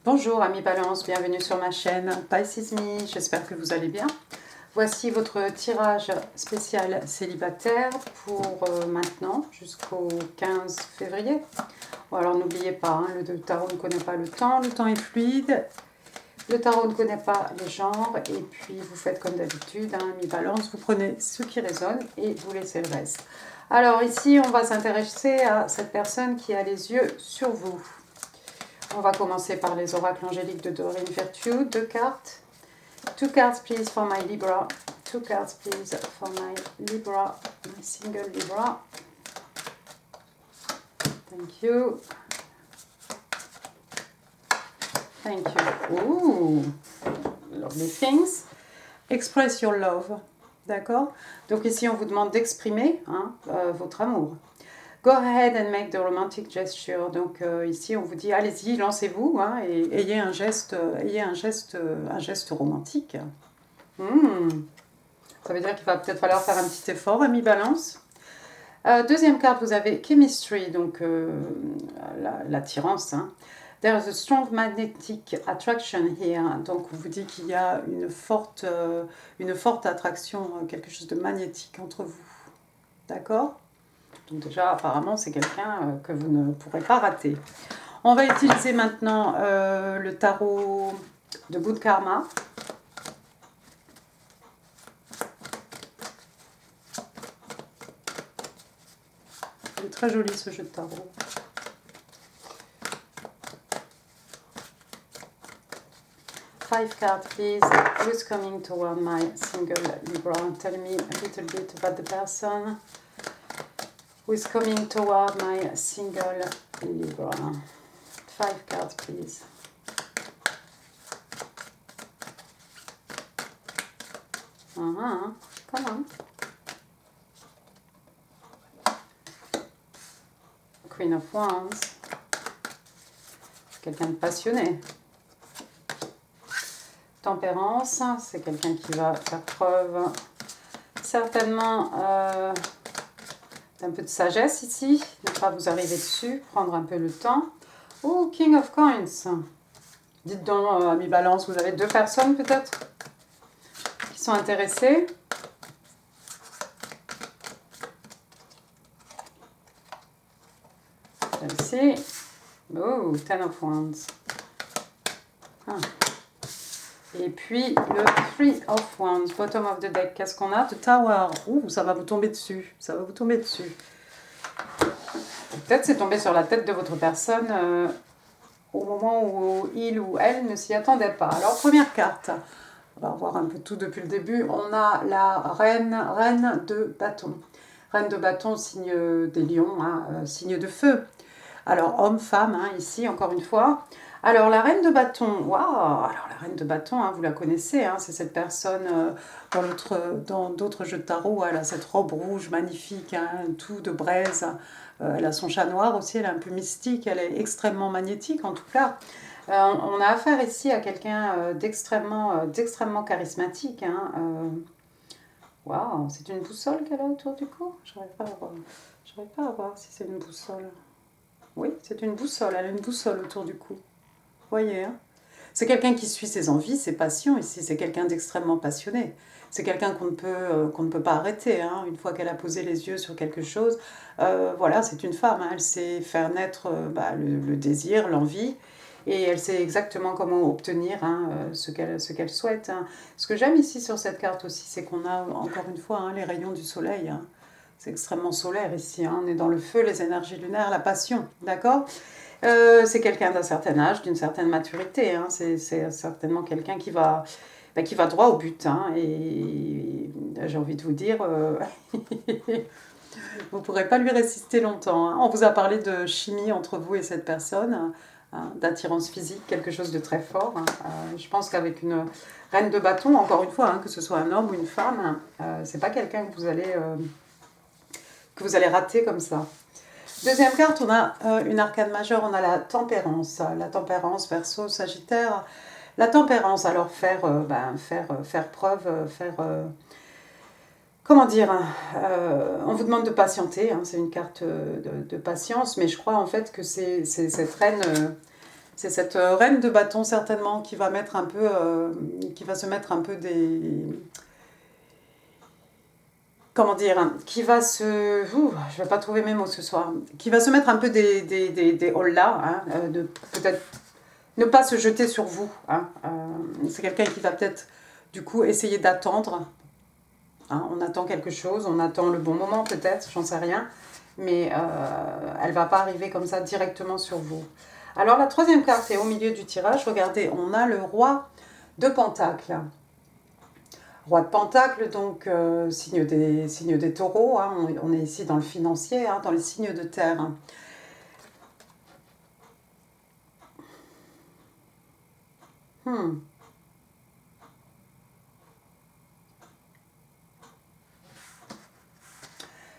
Bonjour amis Balance, bienvenue sur ma chaîne Pisces Me, j'espère que vous allez bien. Voici votre tirage spécial célibataire pour maintenant jusqu'au 15 février. Bon, alors n'oubliez pas, hein, le tarot ne connaît pas le temps est fluide. Le tarot ne connaît pas les genres et puis vous faites comme d'habitude, hein, amis Balance, vous prenez ce qui résonne et vous laissez le reste. Alors ici, on va s'intéresser à cette personne qui a les yeux sur vous. On va commencer par les oracles angéliques de Doreen Virtue. 2 cartes. 2 cards please for my Libra. 2 cards please for my Libra. My single Libra. Thank you. Thank you. Ooh, lovely things. Express your love. D'accord? Donc ici, on vous demande d'exprimer votre amour. Go ahead and make the romantic gesture. Donc ici, on vous dit, allez-y, lancez-vous hein, et ayez un geste romantique. Ça veut dire qu'il va peut-être falloir faire un petit effort, ami Balance. Deuxième carte, vous avez Chemistry, donc l'attirance. Hein. There is a strong magnetic attraction here. Donc on vous dit qu'il y a une forte attraction, quelque chose de magnétique entre vous. D'accord ? Donc déjà, apparemment, c'est quelqu'un que vous ne pourrez pas rater. On va utiliser maintenant le tarot de Good Karma. Il est très joli ce jeu de tarot. Five cards, please. Who's coming toward my single Libra? Tell me a little bit about the person who is coming toward my single Libra. 5 cards, please. Come on. Queen of Wands. Quelqu'un de passionné. Tempérance, c'est quelqu'un qui va faire preuve certainement d'un peu de sagesse ici, ne pas vous arriver dessus, prendre un peu le temps. Oh, King of Coins. Dites donc, ami Balance, vous avez 2 personnes peut-être qui sont intéressées. Celle-ci. Oh, Ten of Wands. Et puis le Three of Wands, bottom of the deck. Qu'est-ce qu'on a? The Tower. Ouh, ça va vous tomber dessus. Ça va vous tomber dessus. Peut-être c'est tombé sur la tête de votre personne au moment où il ou elle ne s'y attendait pas. Alors, première carte. On va voir un peu tout depuis le début. On a la reine de bâton. Reine de bâton, signe des lions, hein, signe de feu. Alors, homme, femme, hein, ici, encore une fois. Alors, la reine de bâton, waouh! Alors, la reine de bâton, hein, vous la connaissez, hein, c'est cette personne dans d'autres jeux de tarot, elle a cette robe rouge magnifique, hein, tout de braise. Elle a son chat noir aussi, elle est un peu mystique, elle est extrêmement magnétique en tout cas. On a affaire ici à quelqu'un d'extrêmement charismatique. Hein, waouh, c'est une boussole qu'elle a autour du cou? Je n'arrive pas à voir si c'est une boussole. Oui, c'est une boussole, elle a une boussole autour du cou. Vous voyez, hein? C'est quelqu'un qui suit ses envies, ses passions ici, c'est quelqu'un d'extrêmement passionné. C'est quelqu'un qu'on ne peut pas arrêter, hein, une fois qu'elle a posé les yeux sur quelque chose. Voilà, c'est une femme, hein, elle sait faire naître le désir, l'envie, et elle sait exactement comment obtenir hein, ce qu'elle souhaite. Hein. Ce que j'aime ici sur cette carte aussi, c'est qu'on a encore une fois hein, les rayons du soleil. Hein. C'est extrêmement solaire ici, hein. On est dans le feu, les énergies lunaires, la passion, d'accord? C'est quelqu'un d'un certain âge, d'une certaine maturité. Hein. C'est certainement quelqu'un qui va droit au but. Hein. Et j'ai envie de vous dire, vous ne pourrez pas lui résister longtemps. Hein. On vous a parlé de chimie entre vous et cette personne, hein, d'attirance physique, quelque chose de très fort. Hein. Je pense qu'avec une reine de bâton, encore une fois, hein, que ce soit un homme ou une femme, c'est pas quelqu'un que vous allez rater comme ça. Deuxième carte, on a une arcane majeure, on a la tempérance. La tempérance, Verseau, Sagittaire. La tempérance, alors faire preuve, comment dire, on vous demande de patienter, hein, c'est une carte de patience, mais je crois en fait que c'est cette reine C'est cette reine de bâton certainement qui va mettre un peu, qui va se mettre un peu des, comment dire, hein, qui va se, je vais pas trouver mes mots ce soir, qui va se mettre un peu des hollas, hein, de peut-être ne pas se jeter sur vous. Hein, c'est quelqu'un qui va peut-être du coup essayer d'attendre. Hein, on attend quelque chose, on attend le bon moment peut-être, j'en sais rien, mais elle va pas arriver comme ça directement sur vous. Alors la troisième carte est au milieu du tirage. Regardez, on a le roi de Pentacles. Roi de Pentacle, donc signe des taureaux, hein, on est ici dans le financier, hein, dans les signes de terre.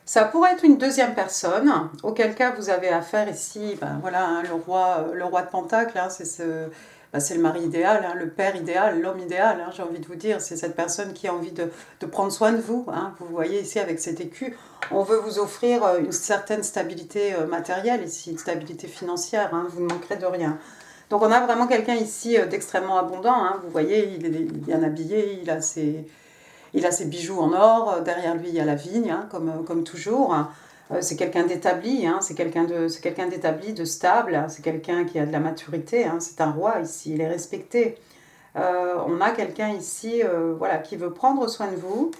Ça pourrait être une deuxième personne, auquel cas vous avez affaire ici, ben voilà, hein, le roi de Pentacle, hein, c'est le mari idéal, hein, le père idéal, l'homme idéal, hein, j'ai envie de vous dire, c'est cette personne qui a envie de prendre soin de vous. Hein. Vous voyez ici avec cet écu, on veut vous offrir une certaine stabilité matérielle ici, une stabilité financière, hein, vous ne manquerez de rien. Donc on a vraiment quelqu'un ici d'extrêmement abondant, hein, vous voyez, il est bien habillé, il a ses bijoux en or, derrière lui il y a la vigne, hein, comme toujours. C'est quelqu'un d'établi, hein, c'est quelqu'un d'établi, de stable, hein, c'est quelqu'un qui a de la maturité, hein, c'est un roi ici, il est respecté. On a quelqu'un ici voilà, qui veut prendre soin de vous.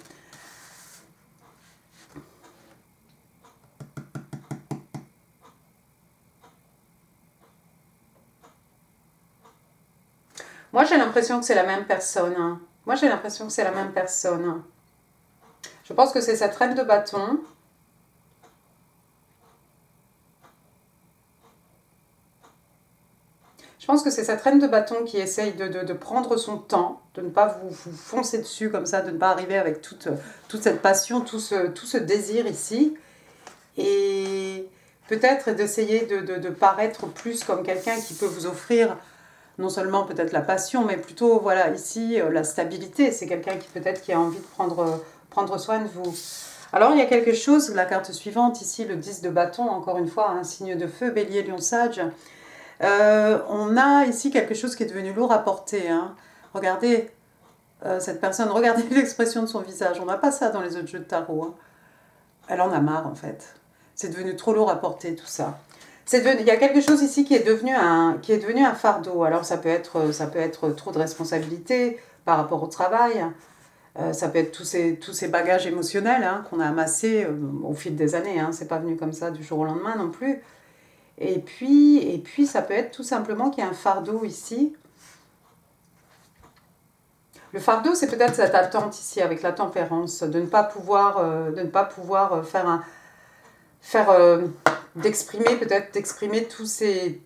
Moi j'ai l'impression que c'est la même personne. Hein. Moi j'ai l'impression que c'est la même personne. Je pense que c'est cette reine de bâton. Je pense que c'est cette reine de bâton qui essaye de prendre son temps, de ne pas vous foncer dessus comme ça, de ne pas arriver avec toute cette passion, tout ce désir ici. Et peut-être d'essayer de paraître plus comme quelqu'un qui peut vous offrir non seulement peut-être la passion, mais plutôt, voilà, ici, la stabilité. C'est quelqu'un qui peut-être qui a envie de prendre soin de vous. Alors, il y a quelque chose, la carte suivante, ici, le 10 de bâton, encore une fois, un signe de feu, bélier, lion, sage. On a ici quelque chose qui est devenu lourd à porter. Hein. Regardez cette personne, regardez l'expression de son visage. On n'a pas ça dans les autres jeux de tarot. Hein. Elle en a marre, en fait. C'est devenu trop lourd à porter, tout ça. Il y a quelque chose ici qui est devenu un fardeau. Alors, ça peut être trop de responsabilités par rapport au travail. Ça peut être tous ces bagages émotionnels hein, qu'on a amassés au fil des années. Hein. C'est pas venu comme ça du jour au lendemain non plus. Et puis, ça peut être tout simplement qu'il y a un fardeau ici. Le fardeau, c'est peut-être cette attente ici avec la tempérance, de ne pas pouvoir d'exprimer tous ces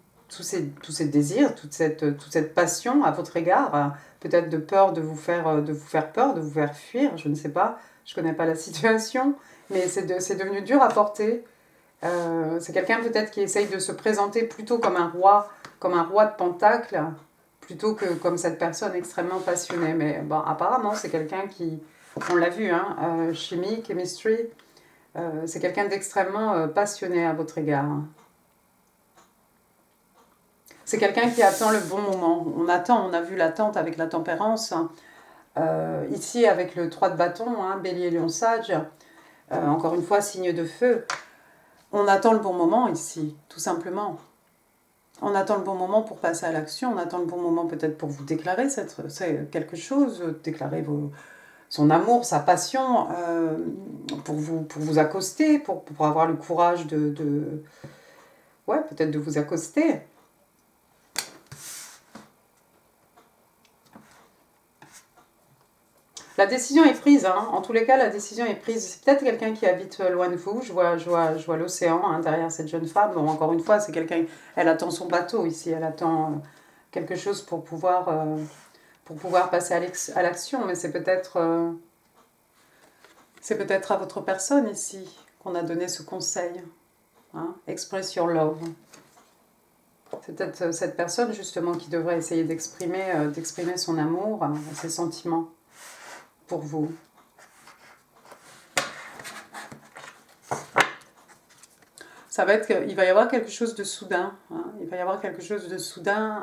désirs, toute cette passion à votre égard, peut-être de peur de vous faire peur, de vous faire fuir, je ne sais pas, je ne connais pas la situation, mais c'est devenu dur à porter. C'est quelqu'un peut-être qui essaye de se présenter plutôt comme un roi de Pentacle, plutôt que comme cette personne extrêmement passionnée. Mais bon, apparemment, c'est quelqu'un qui, on l'a vu, hein, chimie, chemistry, c'est quelqu'un d'extrêmement passionné à votre égard. C'est quelqu'un qui attend le bon moment. On a vu l'attente avec la tempérance. Ici, avec le 3 de bâton, hein, bélier, lion, sage, encore une fois, signe de feu. On attend le bon moment ici, tout simplement. On attend le bon moment pour passer à l'action, on attend le bon moment peut-être pour vous déclarer quelque chose, déclarer son amour, sa passion, pour vous accoster, pour avoir le courage ouais, peut-être de vous accoster. La décision est prise, hein. En tous les cas, la décision est prise. C'est peut-être quelqu'un qui habite loin de vous. Je vois l'océan hein, derrière cette jeune femme. Bon, encore une fois, c'est quelqu'un. Elle attend son bateau ici. Elle attend quelque chose pour pouvoir passer à l'action. Mais c'est peut-être à votre personne ici qu'on a donné ce conseil. Hein. Express your love. C'est peut-être cette personne justement qui devrait essayer d'exprimer son amour, ses sentiments. Pour vous. Ça va être il va y avoir quelque chose de soudain. Hein. Il va y avoir quelque chose de soudain.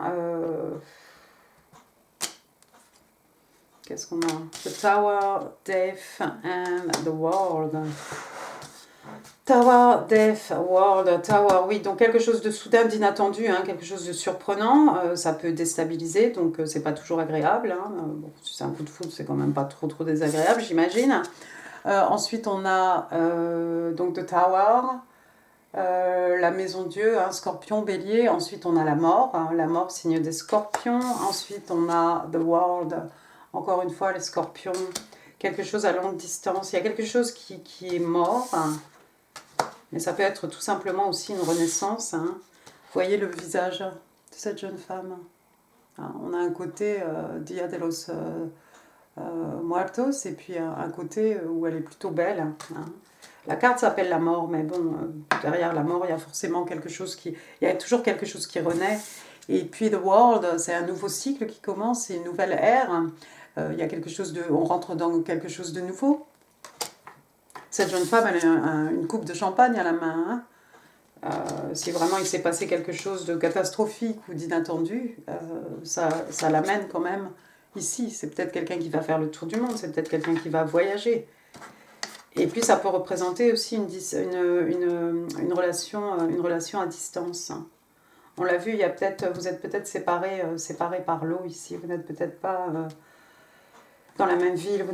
Qu'est-ce qu'on a? The Tower, Death and the World. Tower, Death, World, Tower, oui, donc quelque chose de soudain, d'inattendu, hein, quelque chose de surprenant, ça peut déstabiliser, donc c'est pas toujours agréable. Hein. Bon, si c'est un coup de foudre, c'est quand même pas trop désagréable, j'imagine. Ensuite, on a donc The Tower, la maison Dieu, hein, Scorpion, Bélier. Ensuite, on a la mort, hein, la mort, signe des Scorpions. Ensuite, on a The World, encore une fois, les Scorpions, quelque chose à longue distance. Il y a quelque chose qui est mort, hein. Mais ça peut être tout simplement aussi une renaissance. Hein. Vous voyez le visage de cette jeune femme. Hein, on a un côté Dia de los Muertos et puis un côté où elle est plutôt belle. Hein. La carte s'appelle la mort, mais bon, derrière la mort, il y a forcément quelque chose qui... Il y a toujours quelque chose qui renaît. Et puis The World, c'est un nouveau cycle qui commence, c'est une nouvelle ère. Il y a quelque chose de... On rentre dans quelque chose de nouveau. Cette jeune femme, elle a une coupe de champagne à la main. Hein. Si vraiment il s'est passé quelque chose de catastrophique ou d'inattendu, ça l'amène quand même ici. C'est peut-être quelqu'un qui va faire le tour du monde, c'est peut-être quelqu'un qui va voyager. Et puis ça peut représenter aussi une relation à distance. On l'a vu, il y a vous êtes peut-être séparés par l'eau ici, vous n'êtes peut-être pas... dans la même ville,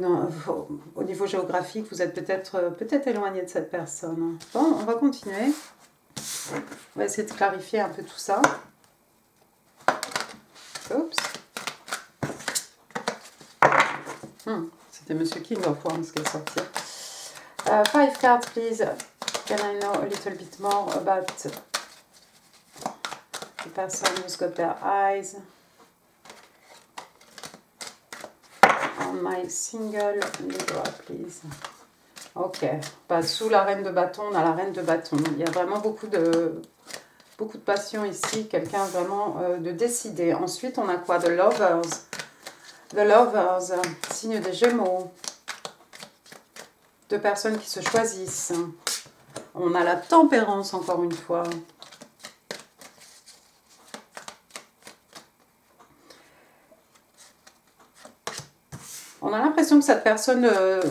au niveau géographique, vous êtes peut-être éloigné de cette personne. Bon, on va continuer. On va essayer de clarifier un peu tout ça. Oups. C'était Monsieur King of Wands qui est sorti. 5 cards, please. Can I know a little bit more about the person who's got their eyes on my single Libra, please. Ok. Bah, sous la reine de bâton, on a la reine de bâton. Il y a vraiment beaucoup de passion ici. Quelqu'un vraiment de décidé. Ensuite, on a quoi? The Lovers. The Lovers, signe des Gémeaux. Deux personnes qui se choisissent. On a la tempérance, encore une fois. On a l'impression que cette personne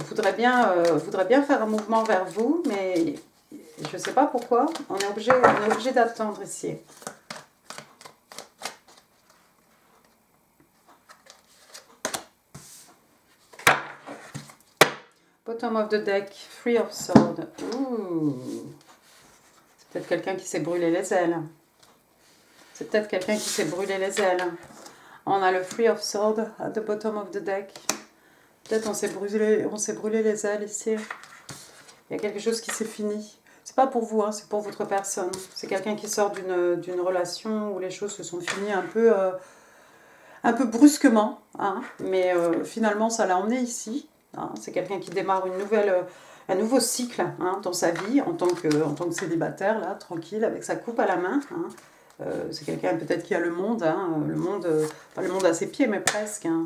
voudrait bien faire un mouvement vers vous, mais je ne sais pas pourquoi. On est obligé d'attendre ici. Bottom of the deck, Three of Swords. C'est peut-être quelqu'un qui s'est brûlé les ailes. C'est peut-être quelqu'un qui s'est brûlé les ailes. On a le Three of Swords at the bottom of the deck. Peut-être on s'est brûlé les ailes ici. Il y a quelque chose qui s'est fini. C'est pas pour vous, hein, c'est pour votre personne. C'est quelqu'un qui sort d'une relation où les choses se sont finies un peu brusquement. Hein, mais finalement, ça l'a emmené ici. Hein, c'est quelqu'un qui démarre un nouveau cycle hein, dans sa vie en tant que célibataire, là, tranquille, avec sa coupe à la main. Hein. C'est quelqu'un peut-être qui a le monde, pas le monde à ses pieds, mais presque. Hein.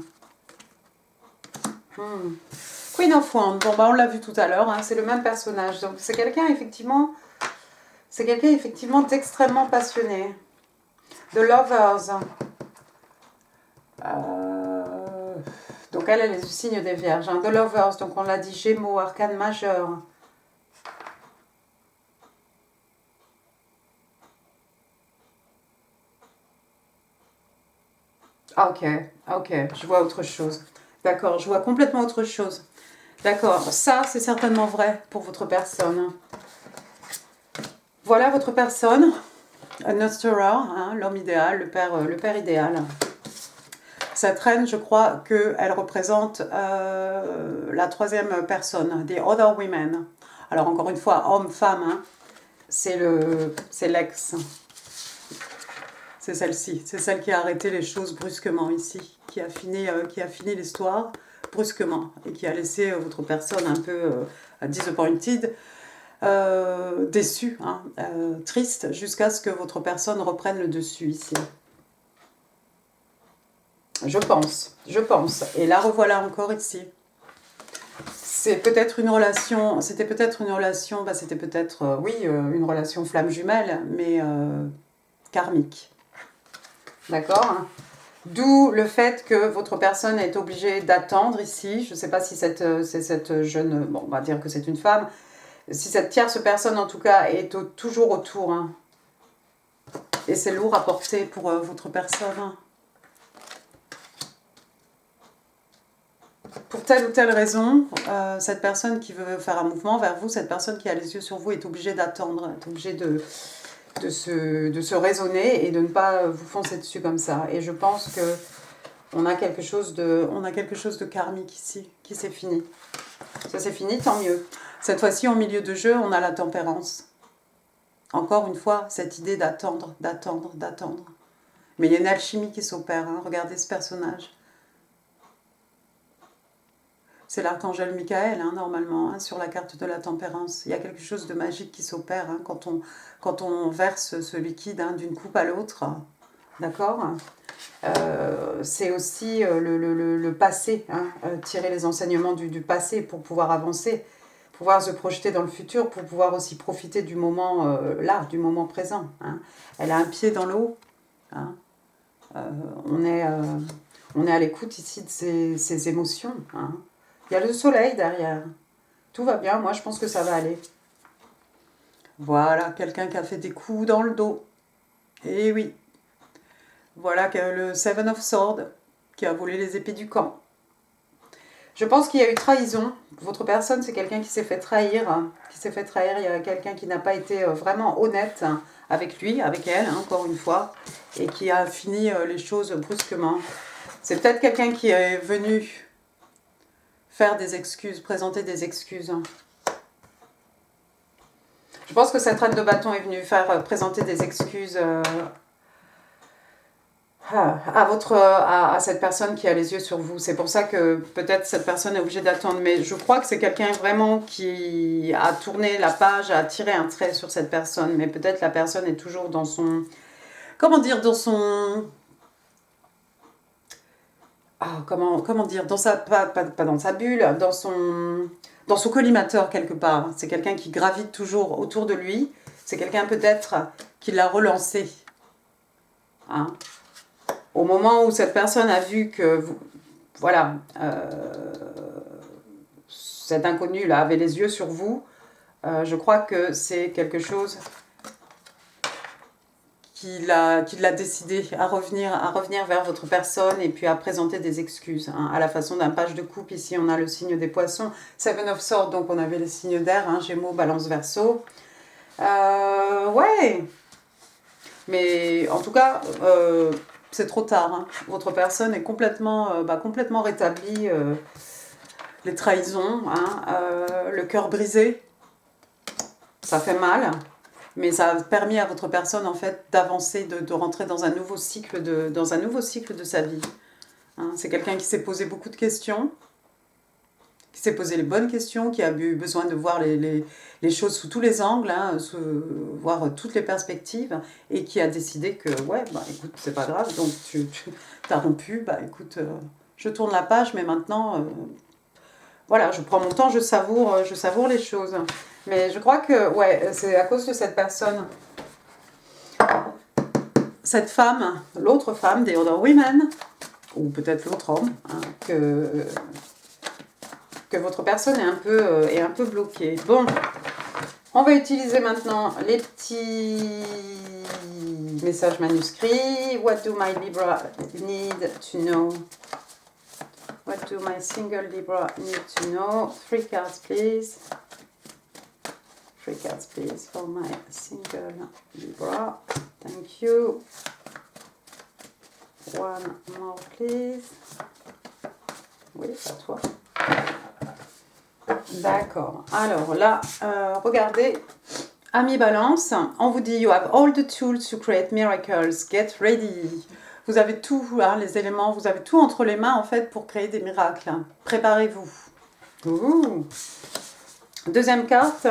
Queen of Wands, bon bah on l'a vu tout à l'heure, hein, c'est le même personnage. Donc c'est quelqu'un effectivement d'extrêmement passionné. The Lovers. Donc elle est du signe des Vierges. Hein. The Lovers, donc on l'a dit Gémeaux, arcane majeur. Ah ok, je vois autre chose. D'accord, je vois complètement autre chose. D'accord, ça c'est certainement vrai pour votre personne. Voilà votre personne, Nostra, hein, l'homme idéal, le père idéal. Cette reine, je crois qu'elle représente la troisième personne, the other women. Alors encore une fois, homme-femme, hein, c'est l'ex. C'est celle-ci, c'est celle qui a arrêté les choses brusquement ici, qui a fini l'histoire brusquement et qui a laissé votre personne un peu disappointed, déçue, hein, triste, jusqu'à ce que votre personne reprenne le dessus ici. Je pense. Et la revoilà encore ici. c'est peut-être une relation, c'était peut-être une relation, bah, c'était peut-être, oui, une relation flamme jumelle, mais karmique. D'accord? D'où le fait que votre personne est obligée d'attendre ici. Je ne sais pas si c'est cette jeune, bon, on va dire que c'est une femme, si cette tierce personne en tout cas est toujours autour. Hein. Et c'est lourd à porter pour votre personne. Pour telle ou telle raison, cette personne qui veut faire un mouvement vers vous, cette personne qui a les yeux sur vous est obligée d'attendre, est obligée de se raisonner et de ne pas vous foncer dessus comme ça. Et je pense que on a quelque chose de karmique ici, qui s'est fini. Ça c'est fini, tant mieux. Cette fois-ci, en milieu de jeu, on a la tempérance. Encore une fois, cette idée d'attendre, d'attendre, d'attendre. Mais il y a une alchimie qui s'opère, hein. Regardez ce personnage. C'est l'archange Michael, hein, normalement, hein, sur la carte de la tempérance. Il y a quelque chose de magique qui s'opère hein, quand on verse ce liquide hein, d'une coupe à l'autre. D'accord ? C'est aussi le passé, hein, tirer les enseignements du passé pour pouvoir avancer, pouvoir se projeter dans le futur, pour pouvoir aussi profiter du moment là, du moment présent. Hein. Elle a un pied dans l'eau. Hein. On est à l'écoute ici de ses émotions. Hein. Il y a le soleil derrière. Tout va bien, moi je pense que ça va aller. Voilà, quelqu'un qui a fait des coups dans le dos. Eh oui. Voilà le Seven of Swords qui a volé les épées du camp. Je pense qu'il y a eu trahison. Votre personne, c'est quelqu'un qui s'est fait trahir. Hein, Il y a quelqu'un qui n'a pas été vraiment honnête hein, avec lui, avec elle, hein, encore une fois, et qui a fini les choses brusquement. C'est peut-être quelqu'un qui est venu faire des excuses, présenter des excuses. Je pense que cette reine de bâton est venue faire présenter des excuses à cette personne qui a les yeux sur vous. C'est pour ça que peut-être cette personne est obligée d'attendre. Mais je crois que c'est quelqu'un vraiment qui a tourné la page, a tiré un trait sur cette personne. Mais peut-être la personne est toujours dans son... Comment dire, dans son... comment dire, dans sa, pas dans sa bulle, dans son collimateur quelque part. C'est quelqu'un qui gravite toujours autour de lui. C'est quelqu'un peut-être qui l'a relancé. Hein. Au moment où cette personne a vu que, voilà, cet inconnu-là avait les yeux sur vous, je crois que c'est quelque chose qui l'a décidé à revenir vers votre personne et puis à présenter des excuses, hein, à la façon d'un page de coupe. Ici, on a le signe des poissons, Seven of Swords, donc on avait les signes d'air, hein, Gémeaux, Balance, Verseau. Ouais, mais en tout cas, c'est trop tard. Hein. Votre personne est complètement rétablie. Les trahisons, hein, le cœur brisé, ça fait mal. Mais ça a permis à votre personne en fait d'avancer, de rentrer dans un nouveau cycle de sa vie. Hein, c'est quelqu'un qui s'est posé beaucoup de questions, qui s'est posé les bonnes questions, qui a eu besoin de voir les choses sous tous les angles, hein, voir toutes les perspectives, et qui a décidé que ouais, bah écoute, c'est pas grave, donc tu as rompu, bah écoute, je tourne la page, mais maintenant, voilà, je prends mon temps, je savoure les choses. Mais je crois que, ouais, c'est à cause de cette personne, cette femme, l'autre femme, the other women, ou peut-être l'autre homme, hein, que votre personne est un peu bloquée. Bon, on va utiliser maintenant les petits messages manuscrits. What do my Libra need to know? What do my single Libra need to know? 3 cards, please. 3 cards, please, for my single Libra. Thank you. 1 more, please. Oui, à toi. D'accord. Alors là, regardez, Amis Balance, on vous dit you have all the tools to create miracles. Get ready. Vous avez tout, hein, les éléments, vous avez tout entre les mains en fait pour créer des miracles. Préparez-vous. Ouh. Deuxième carte.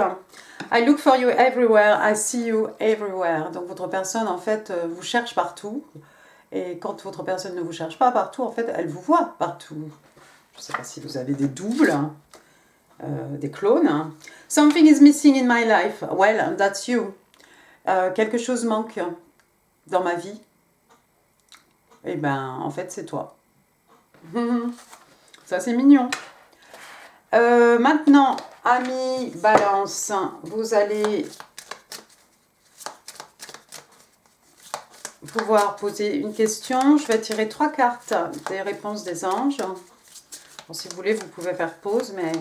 I look for you everywhere, I see you everywhere. Donc votre personne en fait vous cherche partout. Et quand votre personne ne vous cherche pas partout, en fait elle vous voit partout. Je ne sais pas si vous avez des doubles. des clones. Something is missing in my life. Well, that's you. Quelque chose manque dans ma vie. Eh ben, en fait, c'est toi. Ça, c'est mignon. Maintenant, amis Balance, vous allez pouvoir poser une question. Je vais tirer 3 cartes des réponses des anges. Bon, si vous voulez, vous pouvez faire pause, mais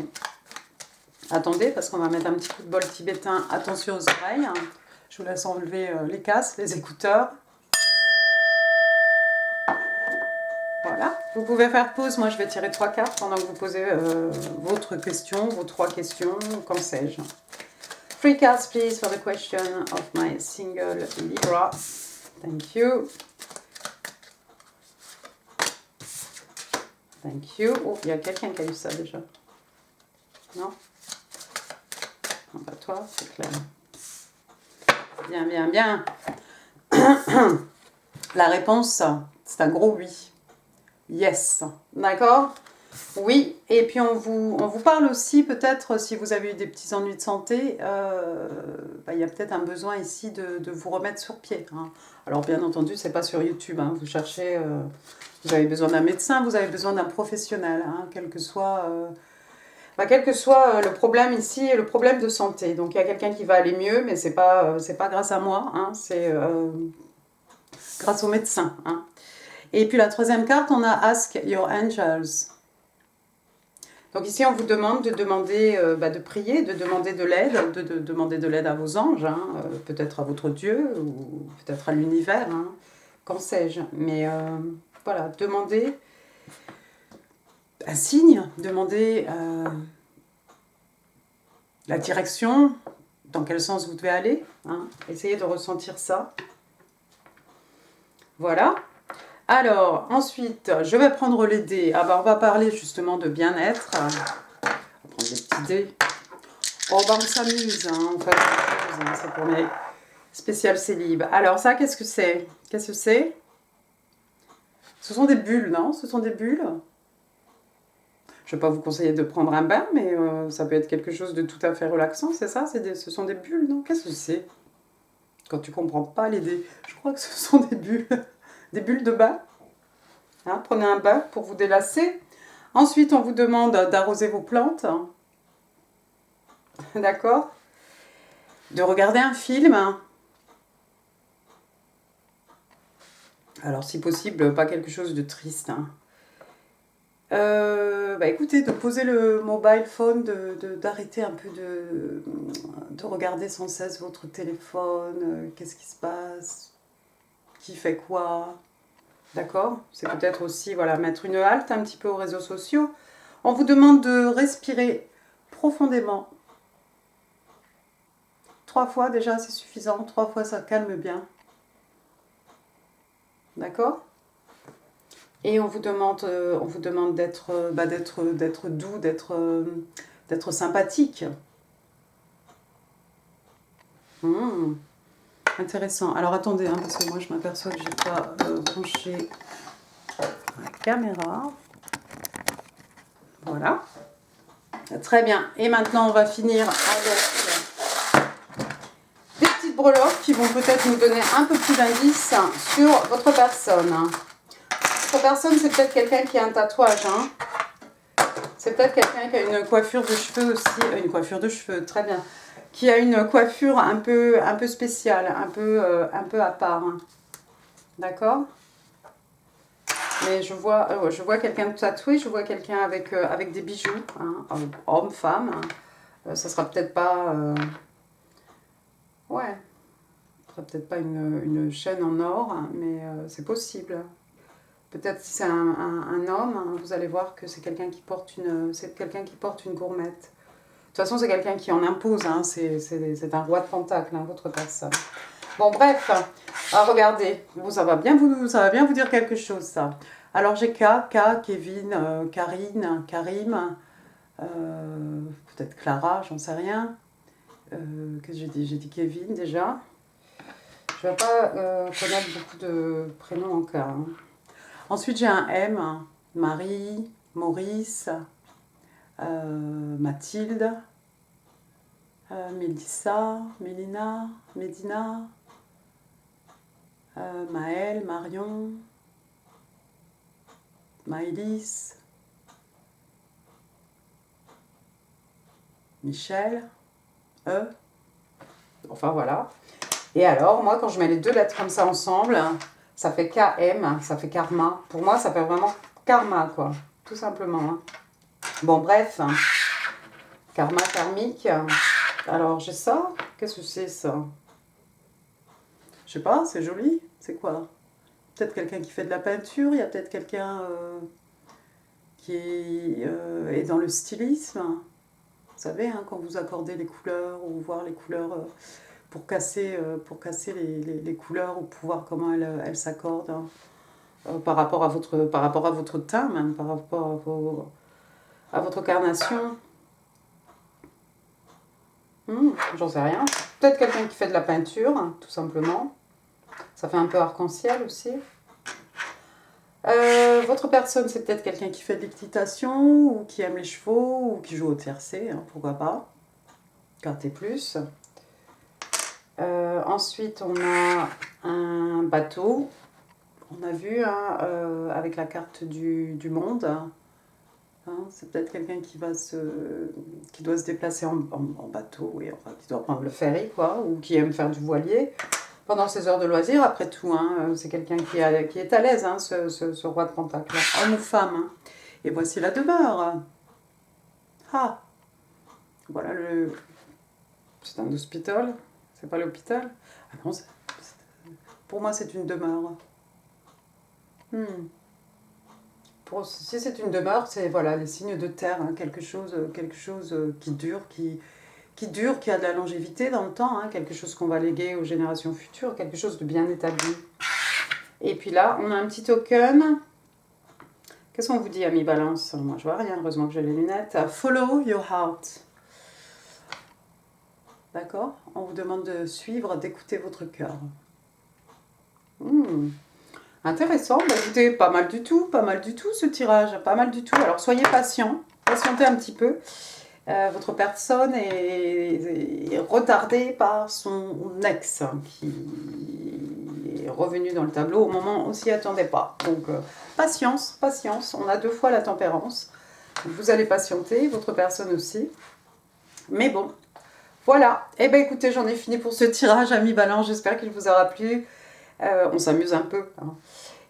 attendez, parce qu'on va mettre un petit coup de bol tibétain. Attention aux oreilles. Je vous laisse enlever les casques, les écouteurs. Voilà, vous pouvez faire pause. Moi, je vais tirer 3 cartes pendant que vous posez votre question, vos 3 questions, qu'en sais-je. 3 cards, please, for the question of my single Libra. Thank you. Thank you. Oh, il y a quelqu'un qui a eu ça déjà. Non? Non, pas toi, c'est clair. Bien, bien, bien. La réponse, c'est un gros oui. Yes. D'accord? Oui. Et puis on vous parle aussi peut-être, si vous avez eu des petits ennuis de santé, il y a peut-être un besoin ici de vous remettre sur pied. Hein. Alors bien entendu, c'est pas sur YouTube. Hein. Vous cherchez, vous avez besoin d'un médecin, vous avez besoin d'un professionnel, hein, quel que soit le problème ici, le problème de santé. Donc il y a quelqu'un qui va aller mieux, mais c'est pas grâce à moi, hein, c'est grâce au médecin. Hein. Et puis la troisième carte, on a Ask Your Angels. Donc ici, on vous demande de demander, de prier, de demander de l'aide, de demander de l'aide à vos anges, hein, peut-être à votre Dieu ou peut-être à l'univers, hein, qu'en sais-je. Mais voilà, demandez un signe, demandez la direction, dans quel sens vous devez aller. Hein, essayez de ressentir ça. Voilà. Alors, ensuite, je vais prendre les dés. Ah bah, on va parler justement de bien-être. On va prendre les petits dés. Oh bah, on s'amuse, hein, on fait quelque chose, hein, c'est pour mes spéciales célib. Alors ça, qu'est-ce que c'est? Qu'est-ce que c'est? Ce sont des bulles, non? Ce sont des bulles. Je ne vais pas vous conseiller de prendre un bain, mais ça peut être quelque chose de tout à fait relaxant, c'est ça? Ce sont des bulles, non? Qu'est-ce que c'est? Quand tu comprends pas les dés, je crois que ce sont des bulles. Des bulles de bain. Hein, prenez un bain pour vous délasser. Ensuite, on vous demande d'arroser vos plantes. D'accord? De regarder un film. Alors, si possible, pas quelque chose de triste. Hein. Écoutez, de poser le mobile phone, d'arrêter un peu de regarder sans cesse votre téléphone. Qu'est-ce qui se passe? Qui fait quoi? D'accord? C'est peut-être aussi, voilà, mettre une halte un petit peu aux réseaux sociaux. On vous demande de respirer profondément. 3 fois déjà, c'est suffisant. 3 fois, ça calme bien. D'accord? Et on vous demande d'être doux, d'être sympathique. Intéressant. Alors attendez, hein, parce que moi je m'aperçois que je n'ai pas branché la caméra. Voilà. Très bien. Et maintenant on va finir avec des petites breloques qui vont peut-être nous donner un peu plus d'indices sur votre personne. Votre personne, c'est peut-être quelqu'un qui a un tatouage. Hein. C'est peut-être quelqu'un qui a une coiffure de cheveux aussi. Une coiffure de cheveux, très bien. Qui a une coiffure un peu spéciale, un peu à part. Hein. D'accord? Mais je vois quelqu'un de tatoué, je vois quelqu'un avec des bijoux, hein, homme, femme. Hein. Ça sera peut-être pas... ouais, ça sera peut-être pas une chaîne en or, hein, mais c'est possible. Peut-être si c'est un homme, hein, vous allez voir que c'est quelqu'un qui porte une gourmette. De toute façon, c'est quelqu'un qui en impose, hein, c'est un roi de pentacle, hein, votre personne. Bon, bref, regardez, ça va bien vous dire quelque chose, ça. Alors, j'ai Kevin, Karine, Karim, peut-être Clara, j'en sais rien. Qu'est-ce que j'ai dit? J'ai dit Kevin, déjà. Je ne vais pas connaître beaucoup de prénoms encore. Hein. Ensuite, j'ai un M, Marie, Maurice, Mathilde, Mélissa, Mélina, Médina, Maëlle, Marion, Maëlys, Michel, enfin voilà. Et alors, moi, quand je mets les deux lettres comme ça ensemble, ça fait KM, ça fait karma. Pour moi, ça fait vraiment karma, quoi. Tout simplement. Hein. Bon, bref. Karma karmique. Alors, j'ai ça. Qu'est-ce que c'est, ça? Je sais pas, c'est joli. C'est quoi? Peut-être quelqu'un qui fait de la peinture. Il y a peut-être quelqu'un qui est dans le stylisme. Vous savez, hein, quand vous accordez les couleurs ou voir les couleurs pour casser les couleurs ou pour voir comment elles s'accordent hein, par rapport à votre teint, même par rapport à votre carnation. J'en sais rien. Peut-être quelqu'un qui fait de la peinture, hein, tout simplement. Ça fait un peu arc-en-ciel aussi. Votre personne, c'est peut-être quelqu'un qui fait de l'équitation ou qui aime les chevaux ou qui joue au tiercé, hein, pourquoi pas. Carte plus. Ensuite, on a un bateau. On a vu hein, avec la carte du monde. Hein, c'est peut-être quelqu'un qui doit se déplacer en bateau, oui, enfin, qui doit prendre le ferry, quoi, ou qui aime faire du voilier pendant ses heures de loisirs. Après tout, hein, c'est quelqu'un qui est à l'aise, hein, ce roi de Pentacle, homme ou femme. Hein. Et voici la demeure. Ah, voilà c'est un hospital. C'est pas l'hôpital. Ah non, pour moi, c'est une demeure. Si c'est une demeure, c'est voilà, les signes de terre, hein, quelque chose qui dure, qui a de la longévité dans le temps, hein, quelque chose qu'on va léguer aux générations futures, quelque chose de bien établi. Et puis là, on a un petit token. Qu'est-ce qu'on vous dit, ami Balance? Moi, je vois rien, heureusement que j'ai les lunettes. Follow your heart. D'accord? On vous demande de suivre, d'écouter votre cœur. Intéressant, bah, écoutez, pas mal du tout ce tirage, pas mal du tout. Alors soyez patient, patientez un petit peu. Votre personne est retardée par son ex qui est revenu dans le tableau au moment où on s'y attendait pas. Donc patience, on a 2 fois la tempérance. Vous allez patienter, votre personne aussi. Mais bon, voilà. Eh bien écoutez, j'en ai fini pour ce tirage, ami Balance, j'espère qu'il vous aura plu. On s'amuse un peu. Hein.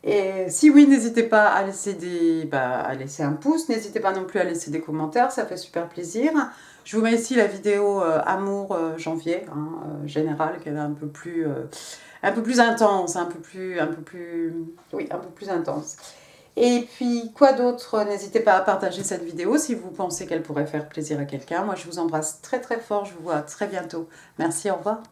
Et si oui, n'hésitez pas à laisser un pouce, n'hésitez pas non plus à laisser des commentaires, ça fait super plaisir. Je vous mets ici la vidéo Amour janvier, hein, générale, qui est un peu plus intense, un peu plus intense. Et puis, quoi d'autre? N'hésitez pas à partager cette vidéo si vous pensez qu'elle pourrait faire plaisir à quelqu'un. Moi, je vous embrasse très très fort, je vous vois très bientôt. Merci, au revoir.